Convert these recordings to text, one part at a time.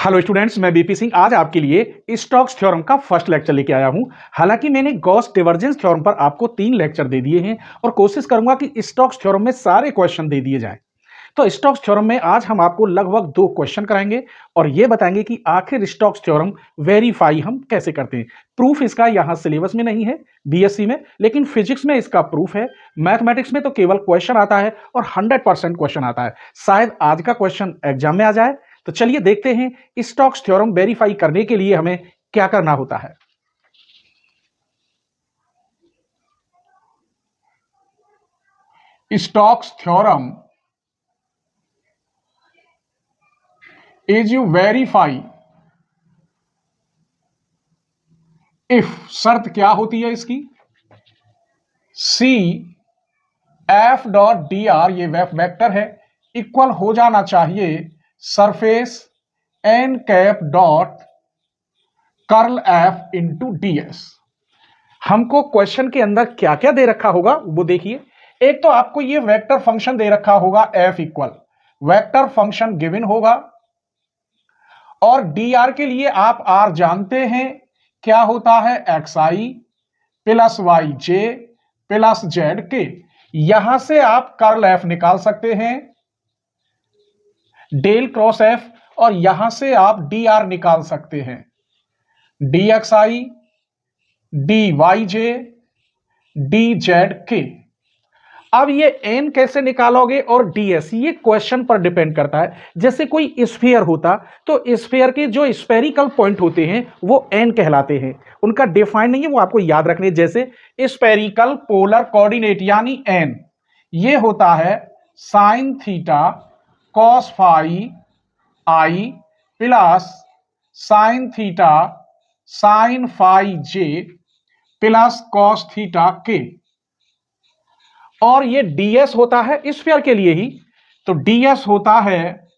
Hello students, मैं BP Singh आज आपके लिए स्टोक्स थ्योरम का फर्स्ट लेक्चर लेके आया हूं। हालांकि मैंने गॉस डिवर्जेंस थ्योरम पर आपको 3 लेक्चर दे दिए हैं और कोशिश करूंगा कि स्टोक्स थ्योरम में सारे क्वेश्चन दे दिए जाएं। तो स्टोक्स थ्योरम में आज हम आपको लगभग 2 क्वेश्चन कराएंगे और ये बताएंगे कि आखिर स्टोक्स थ्योरम वेरीफाई हम कैसे करते हैं। प्रूफ इसका यहाँ सिलेबस में नहीं है बीएससी में, लेकिन फिजिक्स में इसका प्रूफ है। मैथमेटिक्स में तो केवल क्वेश्चन आता है और 100% क्वेश्चन आता है। शायद आज का क्वेश्चन एग्जाम में आ जाए। तो चलिए देखते हैं स्टोक्स थ्योरम वेरीफाई करने के लिए हमें क्या करना होता है। Stokes theorem is you verify if, शर्त क्या होती है इसकी, C F dot D R, ये वेक्टर है, इक्वल हो जाना चाहिए surface N cap dot curl F into D S. हमको क्वेश्चन के अंदर क्या क्या दे रखा होगा वो देखिए। एक तो आपको ये वेक्टर फंक्शन दे रखा होगा F equal, vector function given होगा, और डी आर के लिए आप आर जानते हैं क्या होता है, एक्स आई प्लस वाई जे प्लस जेड के। यहां से आप कर्ल एफ निकाल सकते हैं, डेल क्रॉस एफ, और यहां से आप डी आर निकाल सकते हैं, D X I D Y J D Z के। अब ये एन कैसे निकालोगे और डीएस, ये क्वेश्चन पर डिपेंड करता है। जैसे कोई स्फीयर होता तो स्फीयर के जो स्फेरिकल पॉइंट होते हैं वो एन कहलाते हैं। उनका डिफाइन नहीं है, वो आपको याद रखने। जैसे स्फेरिकल पोलर कोऑर्डिनेट यानी एन, ये होता है sine theta cos phi i plus sine theta sine phi j plus cos theta k. और ये ds होता है स्फीयर के लिए ही, तो ds होता है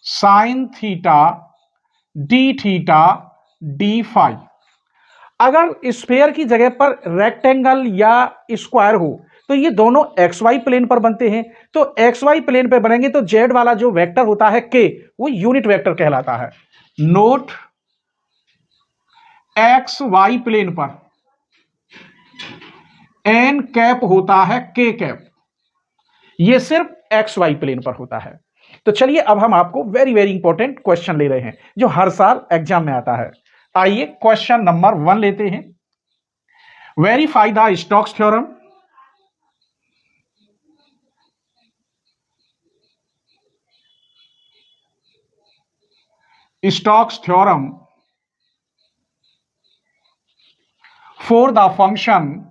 sine theta D theta D phi. अगर स्फीयर की जगह पर रेक्टेंगल या स्क्वायर हो तो ये दोनों xy प्लेन पर बनते हैं। तो xy प्लेन पर बनेंगे तो z वाला जो वेक्टर होता है k, वो यूनिट वेक्टर कहलाता है। नोट, xy प्लेन पर एन कैप होता है के कैप, ये सिर्फ एक्स वाई प्लेन पर होता है। तो चलिए अब हम आपको वेरी वेरी इंपॉर्टेंट क्वेश्चन ले रहे हैं जो हर साल एग्जाम में आता है। आइए क्वेश्चन नंबर 1 लेते हैं। Verify the Stokes theorem. Stokes theorem for the function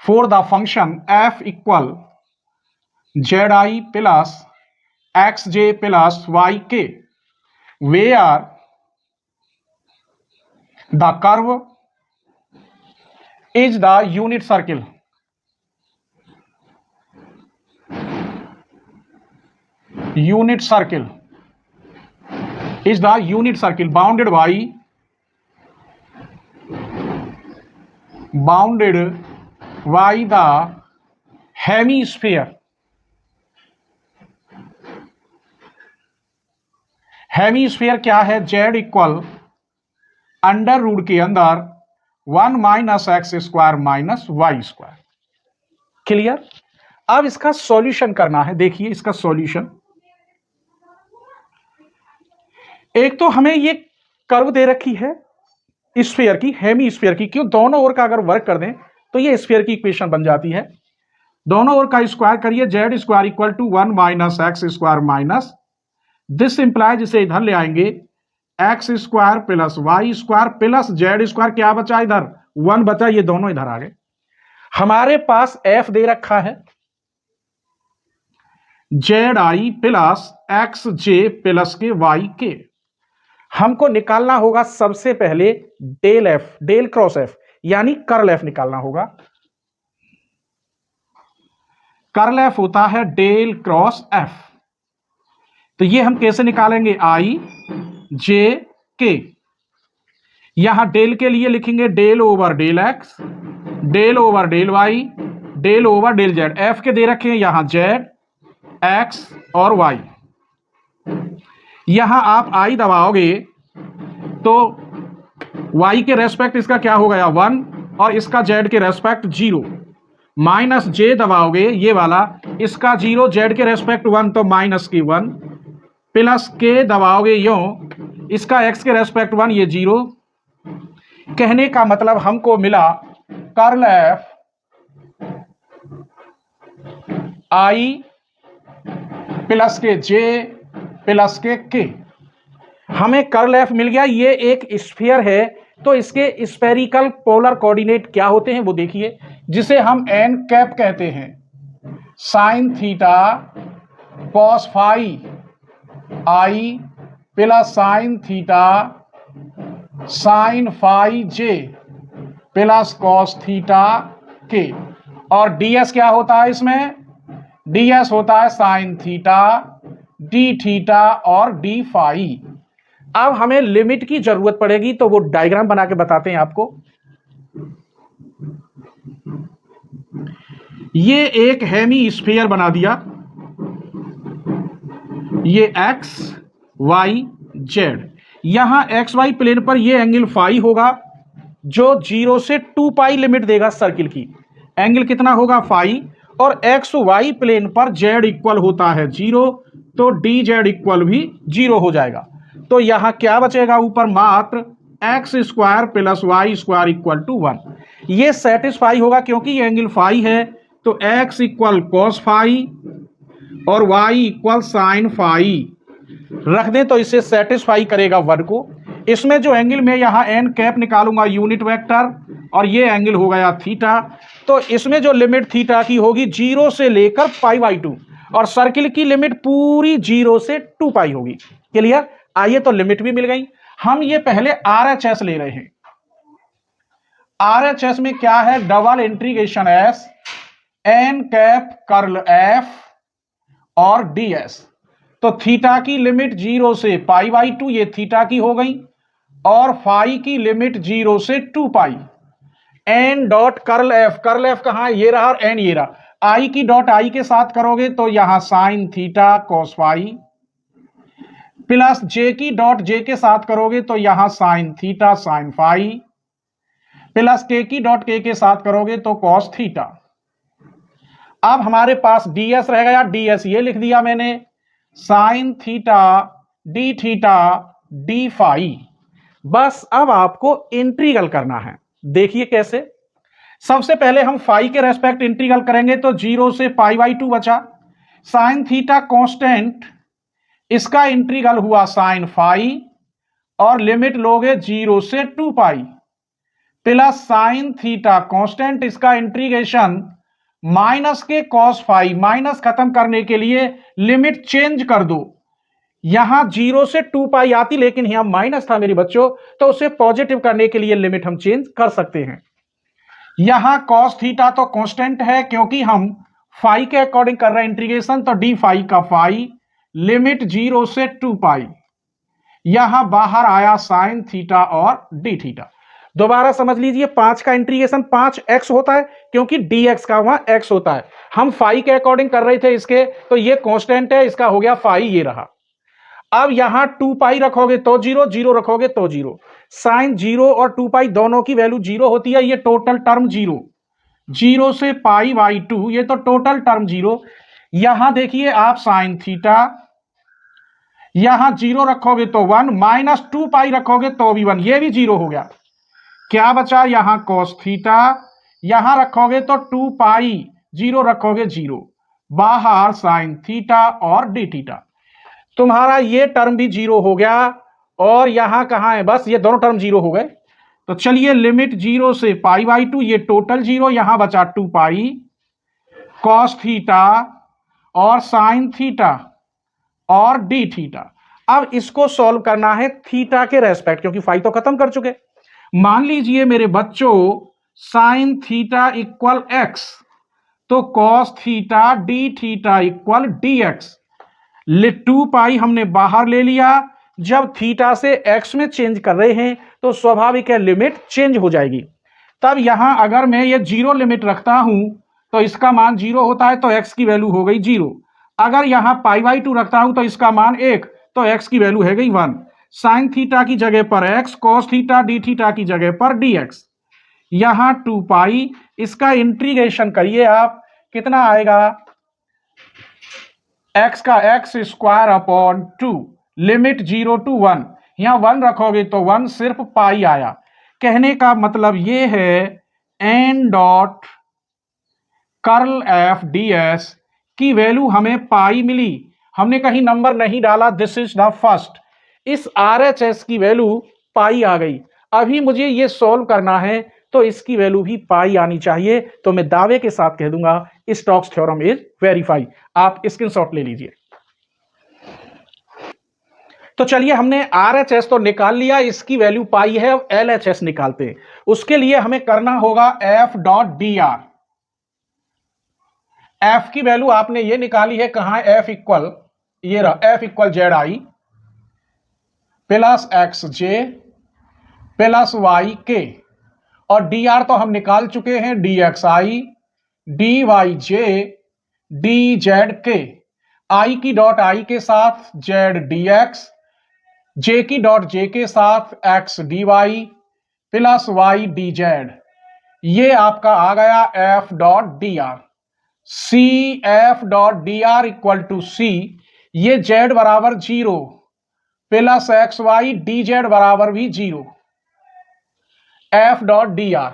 for the function f equal zi plus xj plus yk, where the curve is the unit circle, is the unit circle bounded by the hemisphere। Hemisphere क्या है, z equal under root के अंदर 1 minus X square minus Y square. Clear. अब इसका solution करना है। देखिए इसका सॉल्यूशन, एक तो हमें ये कर्व दे रखी है स्फीयर की, हेमीस्फीयर की। क्यों, दोनों ओर का अगर वर्क कर दें तो ये स्फीयर की इक्वेशन बन जाती है। दोनों ओर का स्क्वायर करिए, Z square equal to 1 minus X square minus this implies, इसे इधर ले आएंगे, X square plus Y square plus Z square. क्या बचा इधर, 1 बचा, ये दोनों इधर आ गए। हमारे पास एफ दे रखा है Z I plus X J plus K Y K. हमको निकालना होगा सबसे पहले del F, del cross F यानी कर्ल एफ निकालना होगा। कर्ल एफ होता है डेल क्रॉस एफ। तो ये हम कैसे निकालेंगे, आई जे के। यहां डेल के लिए लिखेंगे del over del X, del over del Y, del over del Z, F के दे रखे हैं यहां जेड, एक्स और वाई। यहां आप आई दबाओगे तो y के रेस्पेक्ट इसका क्या हो गया 1 और इसका z के रेस्पेक्ट 0, माइनस j दबाओगे ये वाला, इसका 0 z के रेस्पेक्ट 1 तो माइनस की 1, प्लस k दबाओगे यूं, इसका x के रेस्पेक्ट 1 ये 0। कहने का मतलब हमको मिला कर्ल f i प्लस के j प्लस के k। हमें कर्ल एफ मिल गया। ये एक स्फीयर है तो इसके स्फेरिकल पोलर कोऑर्डिनेट क्या होते हैं वो देखिए, जिसे हम एन कैप कहते हैं, sine theta cos phi i plus sine theta sine phi j plus cos theta k. और ds क्या होता है इसमें, ds होता है साइन थीटा डी थीटा और डी फाई। अब हमें लिमिट की जरूरत पड़ेगी तो वो डायग्राम बना के बताते हैं आपको। ये एक हेमी स्फीयर बना दिया, ये x y z, यहां एक्स वाई प्लेन पर ये एंगल फाई होगा जो 0 से 2 पाई लिमिट देगा सर्किल की। एंगल कितना होगा फाई, और एक्स वाई प्लेन पर z इक्वल होता है 0 तो डी जेड इक्वल भी 0 हो जाएगा। तो यहां क्या बचेगा ऊपर, मात्र X square plus Y square equal to 1। ये सेटिस्फाई होगा क्योंकि ये एंगल फाई है, तो x इक्वल कॉस फाई और y इक्वल साइन फाई रख दें तो इसे सेटिस्फाई करेगा 1 को। इसमें जो एंगल में यहां एन कैप निकालूंगा यूनिट वेक्टर, और ये एंगल हो गया थीटा, तो इसमें जो लिमिट थीटा की होगी 0 से लेकर π/2, और सर्किल की लिमिट पूरी 0 से 2 पाई होगी। क्लियर। आइए तो लिमिट भी मिल गई। हम ये पहले RHS ले रहे हैं। RHS में क्या है, double integration S N cap curl F और ds। तो थीटा की लिमिट 0 से π/2 ये थीटा की हो गई, और फाई की लिमिट 0 से 2 पाई। एन डॉट कर्ल एफ कहां, ये रहा, और एन ये रहा। आई की डॉट आई के साथ करोगे तो यहां sine theta cos phi, plus j की डॉट जे के साथ करोगे तो यहां sine theta sine phi, plus k की डॉट के साथ करोगे तो कॉस थीटा। अब हमारे पास ds रह गया, ds ये लिख दिया मैंने, साइन थीटा डी फाई। बस अब आपको इंटीग्रल करना है। देखिए कैसे। सबसे पहले हम फाई के रेस्पेक्ट इंटीग्रल करेंगे तो 0 से π/2 बचा, साइन थीटा कांस्टेंट, इसका इंटीग्रल हुआ साइन फाई, और लिमिट लोगे 0 से 2 पाई, प्लस साइन थीटा कांस्टेंट, इसका इंटीग्रेशन माइनस के कॉस फाई, माइनस खत्म करने के लिए लिमिट चेंज कर दो। यहां 0 से 2 पाई आती, लेकिन यहां माइनस था मेरे बच्चों, तो उसे पॉजिटिव करने के लिए लिमिट हम चेंज कर सकते हैं। यहां कॉस थीटा तो कांस्टेंट है क्योंकि हम फाई के अकॉर्डिंग कर रहे हैं इंटीग्रेशन, तो डी फाई का फाई, लिमिट 0 से 2 पाई। यहां बाहर आया साइन थीटा और डी थीटा। दोबारा समझ लीजिए, 5 का इंटीग्रेशन 5x होता है क्योंकि dx का वहां x होता है। हम फाई के अकॉर्डिंग कर रहे थे इसके, तो ये कांस्टेंट है, इसका हो गया फाई, ये रहा। अब यहां 2 पाई रखोगे तो 0, 0 रखोगे तो 0। साइन 0 और 2 पाई दोनों की वैल्यू 0 होती है, ये टोटल टर्म 0, 0 से π/2, ये तो टोटल टर्म 0। यहां देखिए आप साइन थीटा, यहां 0 रखोगे तो 1, माइनस 2 पाई रखोगे तो भी 1, ये भी 0 हो गया। क्या बचा, यहां कॉस थीटा, यहां रखोगे तो 2 पाई, 0 रखोगे 0, बाहर साइन थीटा और डी थीटा। तुम्हारा ये टर्म भी 0 हो गया, और यहां कहां है, बस ये दोनों टर्म 0 हो गए। तो चलिए लिमिट 0 से π/2, ये टोटल 0, यहां बचा 2 पाई कॉस थीटा और साइन थीटा और डी थीटा। अब इसको सॉल्व करना है थीटा के रेस्पेक्ट, क्योंकि फाई तो खत्म कर चुके। मान लीजिए मेरे बच्चों साइन थीटा इक्वल x, तो cos theta D theta equal dx। 2 पाई हमने बाहर ले लिया, जब थीटा से x में चेंज कर रहे हैं तो स्वाभाविक है लिमिट चेंज हो जाएगी। तब यहां अगर मैं ये 0 लिमिट रखता हूं तो इसका मान 0 होता है, तो x की वैल्यू हो गई 0। अगर यहां π/2 रखता हूं तो इसका मान 1, तो x की वैल्यू है गई 1। साइन थीटा की जगह पर x, cos theta D theta की जगह पर dx, यहां 2π, इसका इंटीग्रेशन करिए आप, कितना आएगा, x का x² 2, लिमिट 0 to 1, यहां 1 रखोगे तो 1, सिर्फ पाई आया। कहने का मतलब ये है n dot curl F ds की वैल्यू हमें पाई मिली, हमने कहीं नंबर नहीं डाला, दिस इज द फर्स्ट। इस RHS की वैल्यू पाई आ गई। अभी मुझे ये सॉल्व करना है, तो इसकी वैल्यू भी पाई आनी चाहिए। तो मैं दावे के साथ कह दूंगा स्टोक्स थ्योरम इज वेरीफाई। आप स्क्रीनशॉट ले लीजिए। तो चलिए, हमने RHS तो निकाल लिया, इसकी वैल्यू पाई है, अब LHS निकालते हैं। उसके लिए हमें करना होगा F.dr। F की वैल्यू आपने ये निकाली है, कहां F इक्वल, ये रहा, F equal ZI plus XJ plus YK, और dr तो हम निकाल चुके हैं, dxi dyj dzk, i की डॉट i के साथ z dx, j की डॉट j के साथ x dy plus y dz, ये आपका आ गया F.dr। C F.dr equal to सी, ये z बराबर 0 प्लस xy dz बराबर भी 0। F.dr,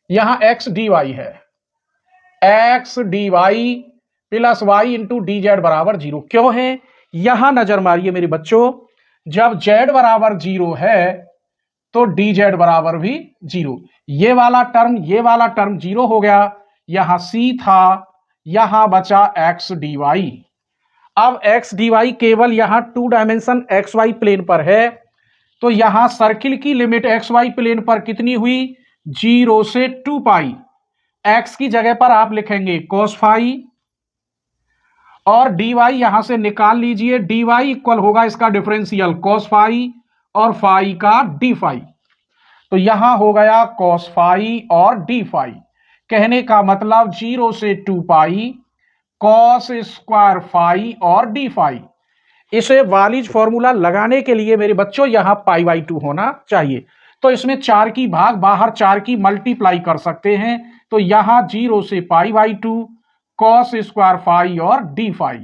यहां x dy है, x dy plus y into dz बराबर 0। क्यों है, यहां नजर मारिए मेरे बच्चों, जब z बराबर 0 है तो dz बराबर भी 0। ये वाला टर्म 0 हो गया, यहां c था, यहां बचा x dy। अब x dy केवल यहां 2 डायमेंशन xy प्लेन पर है, तो यहां सर्किल की लिमिट xy प्लेन पर कितनी हुई, 0 से 2π। x की जगह पर आप लिखेंगे cos phi, और dy यहां से निकाल लीजिए, dy इक्वल होगा इसका डिफरेंशियल cos phi और phi का d phi, तो यहां हो गया cos phi और d phi। कहने का मतलब 0 से 2π cos स्क्वायर phi और d phi। इसे वालिज फॉर्मूला लगाने के लिए मेरे बच्चों यहां π/2 होना चाहिए, तो इसमें 4 की भाग, बाहर 4 की मल्टीप्लाई कर सकते हैं, तो यहां 0 से π/2 cos स्क्वायर phi और d phi।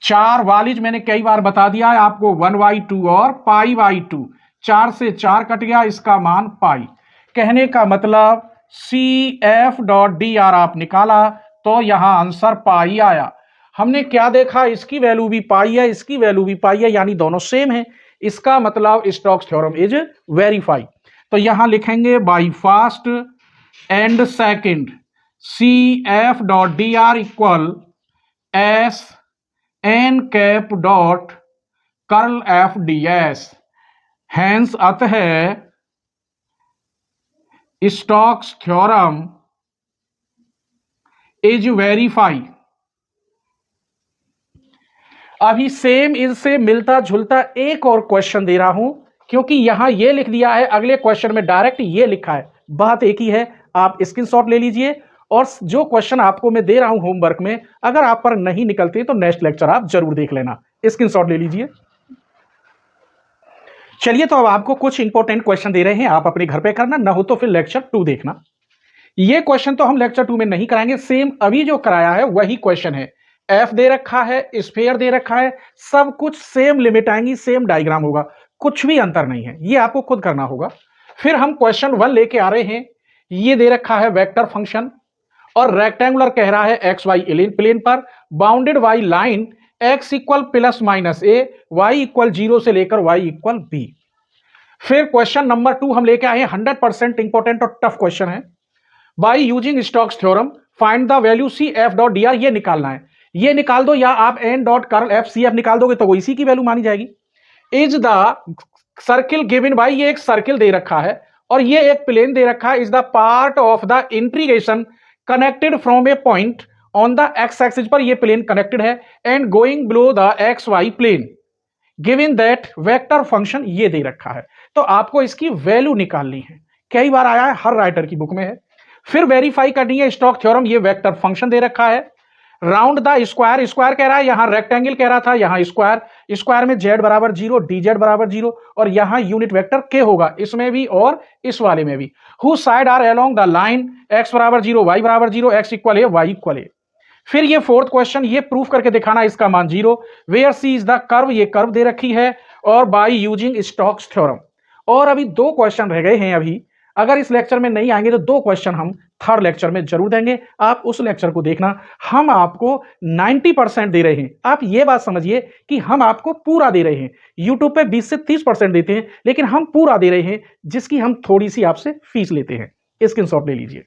4 वालिज मैंने कई बार बता दिया है आपको, 1/2 और π/2, 4 से 4 कट गया, इसका मान पाई। कहने का मतलब CF.dr आप निकाला तो यहां आंसर पाई आया। हमने क्या देखा, इसकी वैल्यू भी पाई है, इसकी वैल्यू भी पाई है, यानी दोनों सेम है। इसका मतलब स्टोक्स थ्योरम इज वेरीफाई। तो यहां लिखेंगे by first and second CF.dr equal S n cap dot curl F ds, hence अतः स्टोक्स थ्योरम इज वेरीफाई। अभी सेम इससे मिलता जुलता एक और क्वेश्चन दे रहा हूं, क्योंकि यहां यह लिख दिया है, अगले क्वेश्चन में डायरेक्ट ये लिखा है, बात एक ही है। आप स्क्रीनशॉट ले लीजिए, और जो क्वेश्चन आपको मैं दे रहा हूं होमवर्क में, अगर आप पर नहीं निकलते तो नेक्स्ट लेक्चर आप जरूर देख लेना। स्क्रीनशॉट ले लीजिए। चलिए, तो अब आपको कुछ इंपॉर्टेंट क्वेश्चन दे रहे हैं, आप अपने घर पे करना, ना हो तो फिर लेक्चर 2 देखना। ये क्वेश्चन तो हम लेक्चर 2 में नहीं कराएंगे, सेम अभी जो कराया है वही क्वेश्चन है। F दे रखा है, स्फीयर दे रखा है, सब कुछ सेम लिमिट आएंगी, सेम डायग्राम होगा, कुछ भी अंतर नहीं है, ये आपको खुद करना होगा। फिर हम क्वेश्चन 1 लेके आ रहे हैं। ये दे रखा है वेक्टर फंक्शन, और रेक्टेंगुलर कह रहा है XY प्लेन पर, bounded by line x equal plus minus a, y equal 0 से लेकर y इक्वल b। फिर क्वेश्चन नंबर 2 हम लेके आए हैं, 100% इंपॉर्टेंट और टफ क्वेश्चन है। By using Stokes theorem find the value CF.dr, ये निकालना है। ये निकाल दो, या आप n dot curl F CF निकाल दोगे तो वो इसी की वैल्यू मानी जाएगी। Is the circle given by, ये एक सर्किल दे रखा है और ये एक प्लेन दे रखा है, is the part of the integration connected from a point on the X axis पर, ये प्लेन कनेक्टेड है, and going below the XY plane, given that vector function ये दे रखा है। तो आपको इसकी वैल्यू निकालनी है, कई बार आया है, हर राइटर की बुक में है। फिर वेरीफाई करनी है स्टोक्स थ्योरम, ये वेक्टर फंक्शन दे रखा है। राउंड द स्क्वायर, स्क्वायर कह रहा है, यहां रेक्टेंगल कह रहा था, यहां स्क्वायर, स्क्वायर में z बराबर 0, dz बराबर 0, और यहां यूनिट वेक्टर k होगा, इसमें भी और इस वाले में भी। Who side are along the line x बराबर 0, y बराबर 0, x इक्वल है, y इक्वल है। फिर ये फोर्थ क्वेश्चन, ये प्रूफ करके दिखाना इसका मान 0, where C is the curve, ये कर्व दे रखी है, और बाय यूजिंग स्टोक्स थ्योरम। और अभी 2 क्वेश्चन रह गए हैं अभी, अगर इस लेक्चर में नहीं आएंगे तो 2 क्वेश्चन हम थर्ड लेक्चर में जरूर देंगे, आप उस लेक्चर को देखना। हम आपको 90% दे रहे हैं, आप ये बात समझिए कि हम आपको पूरा दे रहे हैं। यूट्यूब पे 20 से 30% देते हैं, लेकिन हम पूरा दे रहे हैं, जिसकी हम थोड़ी सी आपसे फीस लेते हैं। स्क्रीनशॉट ले लीजिए।